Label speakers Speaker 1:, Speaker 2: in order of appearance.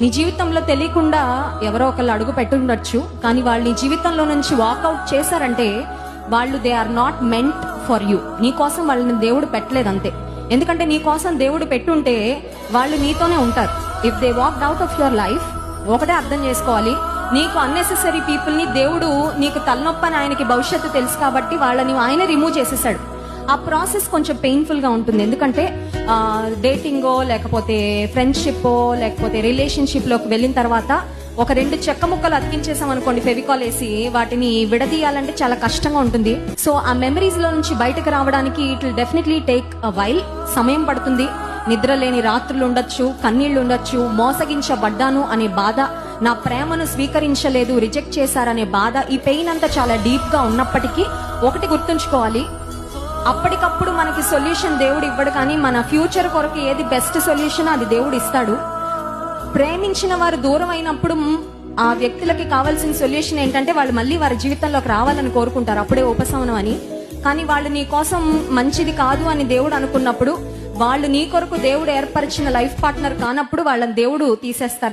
Speaker 1: నీ జీవితంలో తెలియకుండా ఎవరో ఒకళ్ళు అడుగు పెట్టుండొచ్చు, కానీ వాళ్ళు నీ జీవితంలో నుంచి వాకౌట్ చేశారంటే వాళ్ళు they are not meant for you. నీ కోసం వాళ్ళని దేవుడు పెట్టలేదు అంతే. ఎందుకంటే నీ కోసం దేవుడు పెట్టుంటే వాళ్ళు నీతోనే ఉంటారు. If they walked out of your life, ఒకటే అర్థం చేసుకోవాలి, నీకు అన్నెసెసరీ పీపుల్ ని దేవుడు, నీకు తలనొప్పి అని ఆయనకి భవిష్యత్తు తెలుసు కాబట్టి వాళ్ళని ఆయన రిమూవ్ చేసేసాడు. ఆ ప్రాసెస్ కొంచెం పెయిన్ఫుల్ గా ఉంటుంది. ఎందుకంటే డేటింగో లేకపోతే ఫ్రెండ్షిప్ లేకపోతే రిలేషన్షిప్ లోకి వెళ్ళిన తర్వాత ఒక 2 చెక్క ముక్కలు అతికించేసాం అనుకోండి, ఫెవికాల్ వేసి, వాటిని విడదీయాలంటే చాలా కష్టంగా ఉంటుంది. సో ఆ మెమరీస్ లో నుంచి బయటకు రావడానికి it will definitely take a while, సమయం పడుతుంది. నిద్ర లేని రాత్రులు ఉండొచ్చు, కన్నీళ్లు ఉండొచ్చు, మోసగించబడ్డాను అనే బాధ, నా ప్రేమను స్వీకరించలేదు, రిజెక్ట్ చేశారనే బాధ, ఈ పెయిన్ అంతా చాలా డీప్ గా ఉన్నప్పటికీ ఒకటి గుర్తుంచుకోవాలి, అప్పటికప్పుడు మనకి సొల్యూషన్ దేవుడు ఇవ్వడు, కానీ మన ఫ్యూచర్ కొరకు ఏది బెస్ట్ సొల్యూషన్ అది దేవుడు ఇస్తాడు. ప్రేమించిన వారు దూరం అయినప్పుడు ఆ వ్యక్తులకి కావాల్సిన సొల్యూషన్ ఏంటంటే వాళ్ళు మళ్ళీ వారి జీవితంలోకి రావాలని కోరుకుంటారు, అప్పుడే ఉపశమనం అని. కానీ వాళ్ళు నీ కోసం మంచిది కాదు అని దేవుడు అనుకున్నప్పుడు, వాళ్ళు నీ కొరకు దేవుడు ఏర్పరిచిన లైఫ్ పార్ట్నర్ కానప్పుడు వాళ్ళని దేవుడు తీసేస్తారు.